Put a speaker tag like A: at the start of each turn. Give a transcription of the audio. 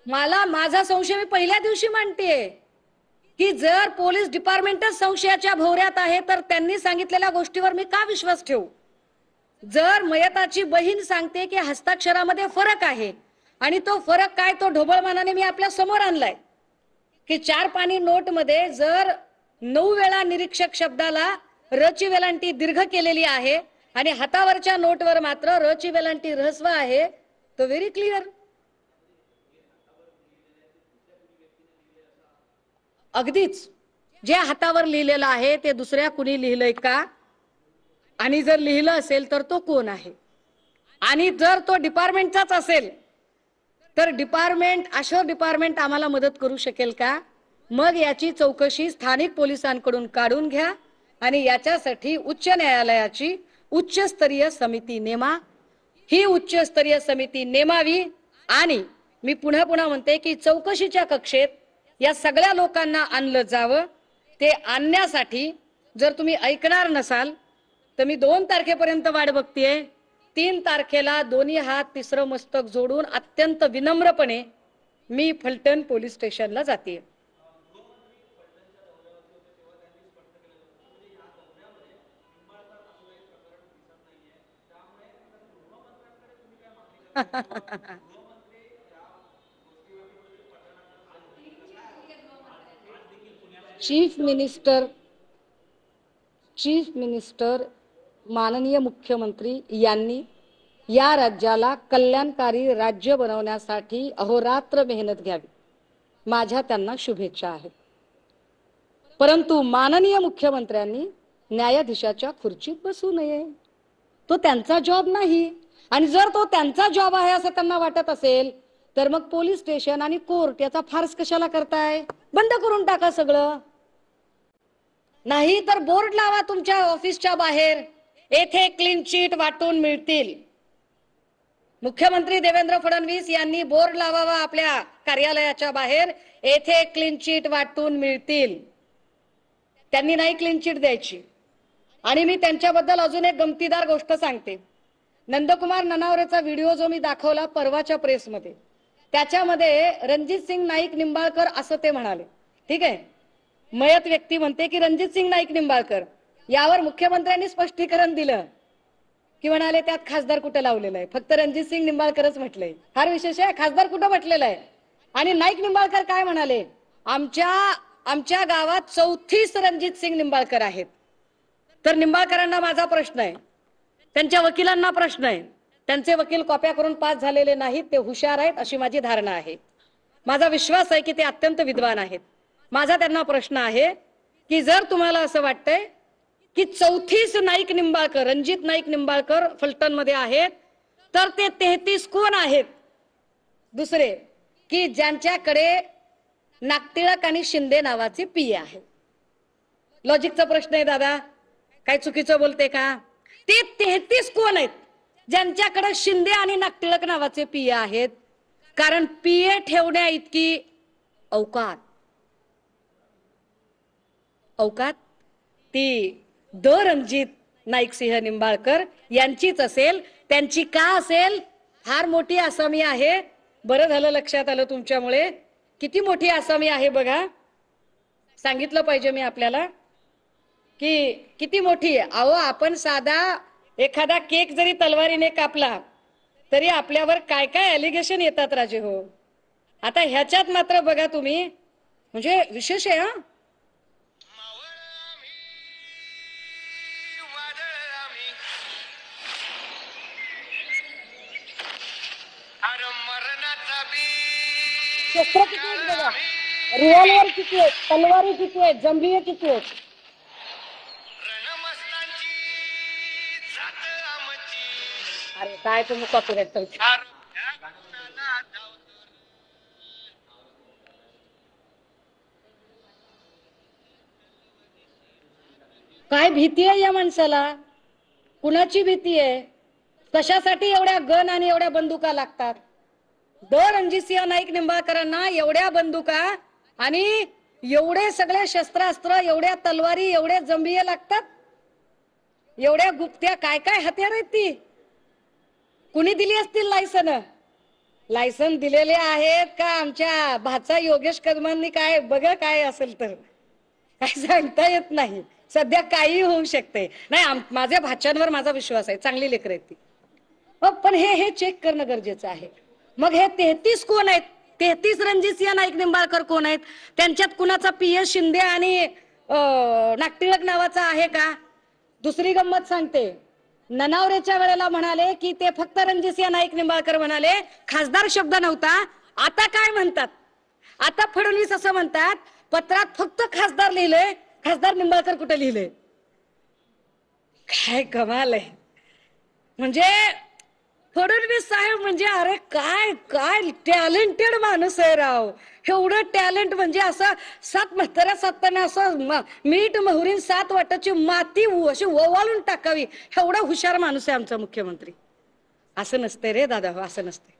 A: मला माझा संशय मी पहिल्या दिवशी मांडतेय की जर पोलीस डिपार्टमेंटच संशयाच्या भोवऱ्यात आहे तर त्यांनी सांगितलेल्या गोष्टीवर मी का विश्वास ठेवू? जर मयताची बहीण सांगते की हस्ताक्षरामध्ये फरक आहे आणि तो फरक काय तो ढोबळमानाने मी आपल्या समोर आणलाय की 4 पानी नोट मध्ये जर 9 वेळा निरीक्षक शब्दाला र ची वेलांटी दीर्घ केलेली आहे आणि हातावरच्या नोटवर मात्र र ची वेलांटी ऱ्हस्व आहे, तो व्हेरी क्लिअर. अगदीच जे हातावर लिहिलेलं आहे ते दुसऱ्या कुणी लिहिलंय का, आणि जर लिहिलं असेल तर तो कोण आहे, आणि जर तो डिपार्टमेंटचाच असेल तर डिपार्टमेंट आम्हाला मदत करू शकेल का? मग याची चौकशी स्थानिक पोलिसांकडून काढून घ्या आणि याच्यासाठी उच्च न्यायालयाची उच्चस्तरीय समिती नेमा. ही उच्चस्तरीय समिती नेमावी आणि मी पुन्हा पुन्हा म्हणते की चौकशीच्या कक्षेत या सगळ्या लोकांना आणलं जावं. ते आणण्यासाठी जर तुम्ही ऐकणार नसाल तर मी 2 तारखेपर्यंत वाट बघतेय. 3 तारखेला दोन्ही हात तिसरं मस्तक जोडून अत्यंत विनम्रपणे मी फलटण पोलीस स्टेशनला जाते. चीफ मिनिस्टर माननीय मुख्यमंत्री यांनी या राज्याला कल्याणकारी राज्य बनवण्यासाठी अहोरात्र मेहनत घ्यावी. माझ्या त्यांना शुभेच्छा आहेत. परंतु माननीय मुख्यमंत्र्यांनी न्यायाधीशाच्या खुर्चीत बसू नये. तो त्यांचा जॉब नाही. आणि जर तो त्यांचा जॉब आहे असं त्यांना वाटत असेल तर मग पोलीस स्टेशन आणि कोर्ट याचा फार्स कशाला करताय? बंद करून टाका सगळं. नाही तर बोर्ड लावा तुमच्या ऑफिसच्या बाहेर, येथे क्लीन चिट वाटून मिळतील. मुख्यमंत्री देवेंद्र फडणवीस यांनी बोर्ड लावावा आपल्या कार्यालयाच्या बाहेर, येथे क्लीन चिट वाटून मिळतील. त्यांनी नाही क्लीन चिट द्यायची. आणि मी त्यांच्याबद्दल अजून एक गमतीदार गोष्ट सांगते. नंदकुमार ननावरेचा व्हिडिओ जो मी दाखवला परवाच्या प्रेसमध्ये, त्याच्यामध्ये रणजित सिंग नाईक निंबाळकर असं ते म्हणाले. ठीक आहे, मयत व्यक्ती म्हणते की रणजित सिंग नाईक निंबाळकर. यावर मुख्यमंत्र्यांनी स्पष्टीकरण दिलं की म्हणाले त्यात खासदार कुठे लावलेलं आहे, फक्त रणजित सिंग निंबाळकरच म्हटलंय. फार विशेष आहे, खासदार कुठं म्हटलेलं आहे. आणि नाईक निंबाळकर काय म्हणाले, आमच्या गावात 34 रणजित सिंग निंबाळकर आहेत. तर निंबाळकरांना माझा प्रश्न आहे, त्यांच्या वकिलांना प्रश्न आहे. त्यांचे वकील कॉप्या करून पास झालेले नाहीत, ते हुशार आहेत अशी माझी धारणा आहे. माझा विश्वास आहे की ते अत्यंत विद्वान आहेत. माझा त्यांना प्रश्न आहे की जर तुम्हाला असं वाटतंय की 34 नाईक निंबाळकर, रणजित नाईक निंबाळकर फलटण मध्ये आहेत, तर ते 33 कोण आहेत दुसरे की ज्यांच्याकडे नागटिळक आणि शिंदे नावाचे पीए आहे? लॉजिकचा प्रश्न आहे दादा, काय चुकीचं बोलते का? ते 33 कोण आहेत ज्यांच्याकडे शिंदे आणि नागटिळक नावाचे पीए आहेत? कारण पीए ठेवण्या इतकी औकात ती द रणजित नाईक सिंह निंबाळकर यांचीच असेल. त्यांची का असेल? फार मोठी आसामी आहे. बरं झालं लक्षात आलं तुमच्यामुळे. किती मोठी आसामी आहे बघा. सांगितलं पाहिजे मी आपल्याला की किती मोठी आहे. अहो, आपण साधा एखादा केक जरी तलवारीने कापला तरी आपल्यावर काय काय एलिगेशन येतात राजे हो. आता ह्याच्यात मात्र बघा तुम्ही, म्हणजे विशेष आहे. शस्त्र किती आहेत बघा, रिव्हॉल्वर किती आहेत, तलवारी किती आहेत, जंबिये किती आहेत. अरे काय तुम्ही कॉपीराइट करते. काय भीती आहे या माणसाला? कुणाची भीती आहे? कशासाठी एवढ्या गन आणि एवढ्या बंदुका लागतात? द रणजितसिंह नाईक निंबाळकरांना एवढ्या बंदुका आणि एवढे सगळे शस्त्रास्त्र, एवढ्या तलवारी, एवढे जंबिये लागतात? एवढ्या गुप्त्या काय काय हत्यार आहेत ती? कुणी दिली असतील लायसन? लायसन दिलेले आहेत का आमच्या भाचा योगेश कदमांनी, काय बघा काय असेल तर काय सांगता येत नाही. सध्या काही होऊ शकते. नाही, माझ्या भाच्यांवर माझा विश्वास आहे, चांगली लेकरं आहेत ती. पण हे चेक करणं गरजेचं आहे. मग हे 33 कोण आहेत? 33 रणजितसिंह नाईक निंबाळकर कोण आहेत? त्यांच्यात कुणाचा PS शिंदे आणि नागटिळक नावाचा आहे का? दुसरी गंमत सांगते, ननावरेच्या वेळेला म्हणाले की ते फक्त रणजितसिंह नाईक निंबाळकर म्हणाले, खासदार शब्द नव्हता. आता काय म्हणतात? आता फडणवीस असं म्हणतात, पत्रात फक्त खासदार लिहिलंय, खासदार निंबाळकर कुठे लिहिलंय? काय कमाल आहे. म्हणजे फडणवीस साहेब म्हणजे अरे काय काय टॅलेंटेड माणूस आहे राव. एवढं टॅलेंट म्हणजे असं सात म्हाताऱ्या साताना असं मीठ मोहरीन 7 वाटाची माती अशी ओवाळून टाकावी, एवढा हुशार माणूस आहे आमचा मुख्यमंत्री. असं नसते रे दादा, असं नसते.